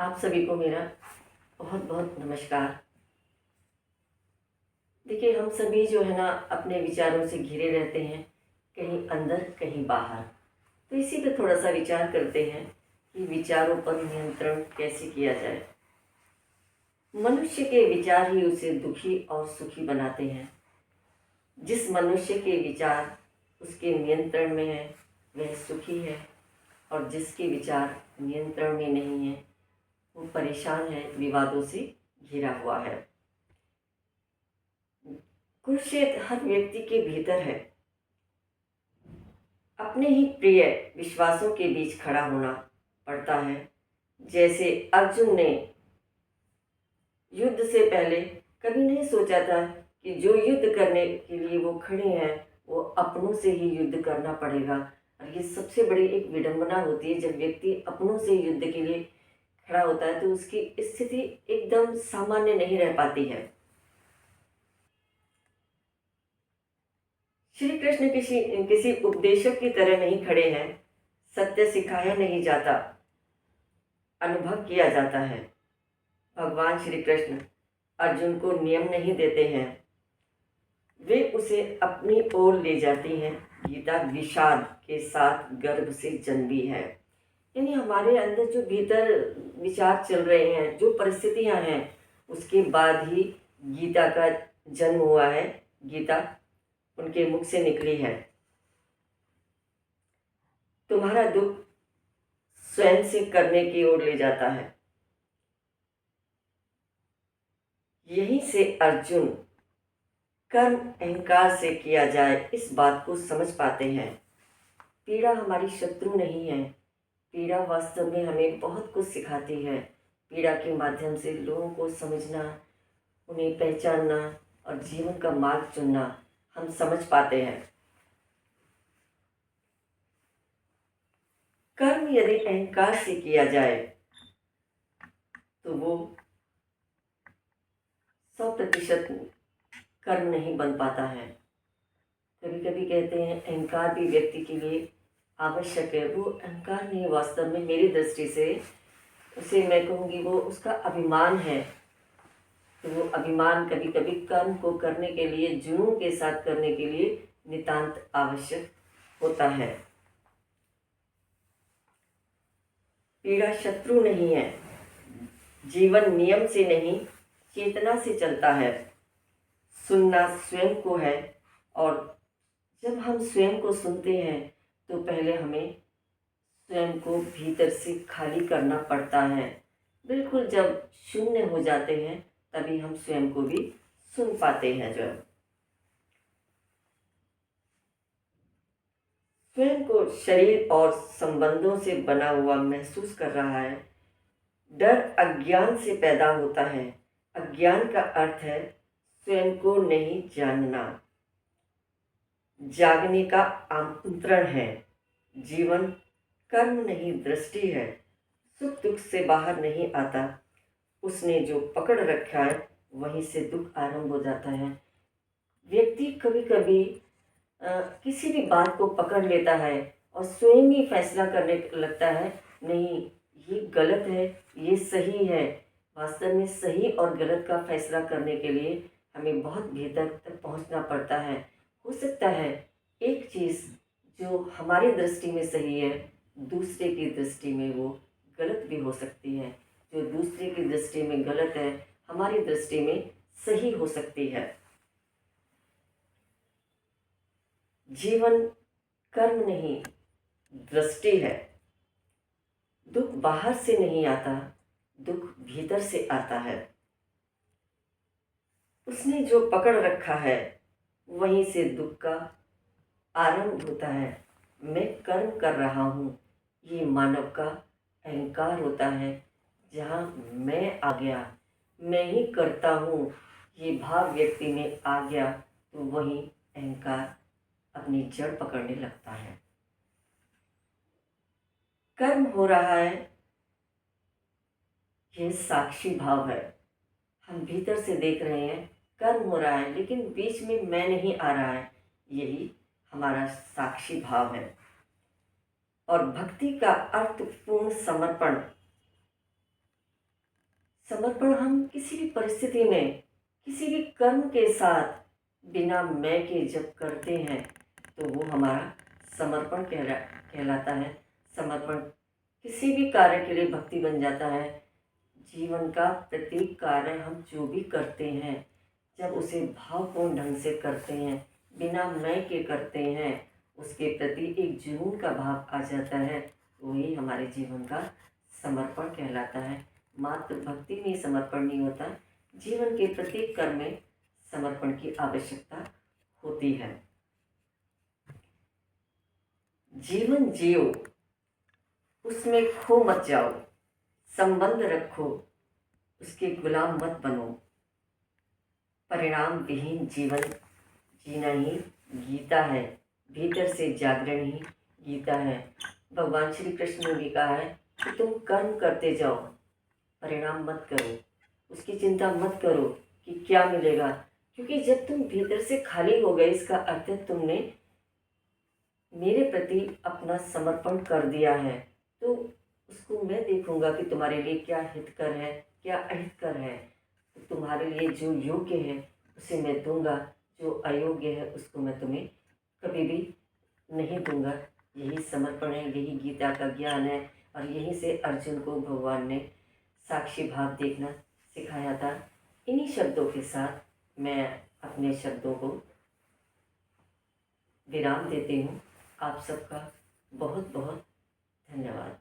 आप सभी को मेरा बहुत बहुत नमस्कार। देखिए, हम सभी जो है ना अपने विचारों से घिरे रहते हैं, कहीं अंदर कहीं बाहर। तो इसी पे थोड़ा सा विचार करते हैं कि विचारों पर नियंत्रण कैसे किया जाए। मनुष्य के विचार ही उसे दुखी और सुखी बनाते हैं। जिस मनुष्य के विचार उसके नियंत्रण में है वह सुखी है, और जिसके विचार नियंत्रण में नहीं है वो परेशान है, विवादों से घिरा हुआ है। कुरुक्षेत्र हर व्यक्ति के भीतर है। अपने ही प्रिय विश्वासों के बीच खड़ा होना पड़ता है। जैसे अर्जुन ने युद्ध से पहले कभी नहीं सोचा था कि जो युद्ध करने के लिए वो खड़े हैं वो अपनों से ही युद्ध करना पड़ेगा। और ये सबसे बड़ी एक विडंबना होती है, जब व्यक्ति अपनों से युद्ध के लिए खड़ा होता है तो उसकी स्थिति एकदम सामान्य नहीं रह पाती है। श्री कृष्ण किसी किसी उपदेशक की तरह नहीं खड़े हैं। सत्य सिखाया नहीं जाता, अनुभव किया जाता है। भगवान श्री कृष्ण अर्जुन को नियम नहीं देते हैं, वे उसे अपनी ओर ले जाती हैं। गीता विषाद के साथ गर्भ से जन्मी है। यानी हमारे अंदर जो भीतर विचार चल रहे हैं, जो परिस्थितियां हैं, उसके बाद ही गीता का जन्म हुआ है। गीता उनके मुख से निकली है। तुम्हारा दुख स्वयं से करने की ओर ले जाता है। यहीं से अर्जुन कर्म अहंकार से किया जाए इस बात को समझ पाते हैं। पीड़ा हमारी शत्रु नहीं है। पीड़ा वास्तव में हमें बहुत कुछ सिखाती है। पीड़ा के माध्यम से लोगों को समझना, उन्हें पहचानना और जीवन का मार्ग चुनना हम समझ पाते हैं। कर्म यदि अहंकार से किया जाए तो वो 100% कर्म नहीं बन पाता है। कभी कभी कहते हैं अहंकार भी व्यक्ति के लिए आवश्यक है। वो अहंकार नहीं, वास्तव में मेरी दृष्टि से उसे मैं कहूँगी वो उसका अभिमान है। तो वो अभिमान कभी कभी कर्म को करने के लिए, जुनून के साथ करने के लिए नितांत आवश्यक होता है। पीड़ा शत्रु नहीं है। जीवन नियम से नहीं, चेतना से चलता है। सुनना स्वयं को है, और जब हम स्वयं को सुनते हैं तो पहले हमें स्वयं को भीतर से खाली करना पड़ता है। बिल्कुल जब शून्य हो जाते हैं तभी हम स्वयं को भी सुन पाते हैं। जब स्वयं को शरीर और संबंधों से बना हुआ महसूस कर रहा है। डर अज्ञान से पैदा होता है। अज्ञान का अर्थ है स्वयं को नहीं जानना। जागने का आमंत्रण है। जीवन कर्म नहीं, दृष्टि है। सुख दुख से बाहर नहीं आता। उसने जो पकड़ रखा है वहीं से दुख आरंभ हो जाता है। व्यक्ति कभी कभी किसी भी बात को पकड़ लेता है और स्वयं ही फैसला करने लगता है, नहीं ये गलत है, ये सही है। वास्तव में सही और गलत का फैसला करने के लिए हमें बहुत भीतर तक पहुंचना पड़ता है। हो सकता है एक चीज़ जो हमारी दृष्टि में सही है, दूसरे की दृष्टि में वो गलत भी हो सकती है। जो दूसरे की दृष्टि में गलत है, हमारी दृष्टि में सही हो सकती है। जीवन कर्म नहीं, दृष्टि है। दुख बाहर से नहीं आता, दुख भीतर से आता है। उसने जो पकड़ रखा है वहीं से दुख का आरंभ होता है। मैं कर्म कर रहा हूँ, ये मानव का अहंकार होता है। जहाँ मैं आ गया, मैं ही करता हूँ, ये भाव व्यक्ति में आ गया तो वहीं अहंकार अपनी जड़ पकड़ने लगता है। कर्म हो रहा है, यह साक्षी भाव है। हम भीतर से देख रहे हैं कर्म हो रहा है, लेकिन बीच में मैं नहीं आ रहा है। यही हमारा साक्षी भाव है। और भक्ति का अर्थपूर्ण समर्पण समर्पण हम किसी भी परिस्थिति में, किसी भी कर्म के साथ बिना मैं के जब करते हैं तो वो हमारा समर्पण कहलाता है। समर्पण किसी भी कार्य के लिए भक्ति बन जाता है। जीवन का प्रत्येक कार्य हम जो भी करते हैं, जब उसे भावपूर्ण ढंग से करते हैं, बिना मैं के करते हैं, उसके प्रति एक जुनून का भाव आ जाता है, वही हमारे जीवन का समर्पण कहलाता है। मात्र भक्ति में समर्पण नहीं होता, जीवन के प्रत्येक कर्म में समर्पण की आवश्यकता होती है। जीवन जियो, उसमें खो मत जाओ, संबंध रखो, उसके गुलाम मत बनो। परिणाम विहीन जीवन जीना ही गीता है, भीतर से जागरण ही गीता है। भगवान श्री कृष्ण ने भी कहा है कि तुम कर्म करते जाओ, परिणाम मत करो, उसकी चिंता मत करो कि क्या मिलेगा, क्योंकि जब तुम भीतर से खाली हो गए, इसका अर्थ है तुमने मेरे प्रति अपना समर्पण कर दिया है, तो उसको मैं देखूंगा कि तुम्हारे लिए क्या हितकर है, क्या अहितकर है। तो तुम्हारे लिए जो योग्य है उसे मैं दूंगा, जो अयोग्य है उसको मैं तुम्हें कभी भी नहीं दूंगा। यही समर्पण है, यही गीता का ज्ञान है, और यहीं से अर्जुन को भगवान ने साक्षी भाव देखना सिखाया था। इन्हीं शब्दों के साथ मैं अपने शब्दों को विराम देती हूँ। आप सबका बहुत बहुत धन्यवाद।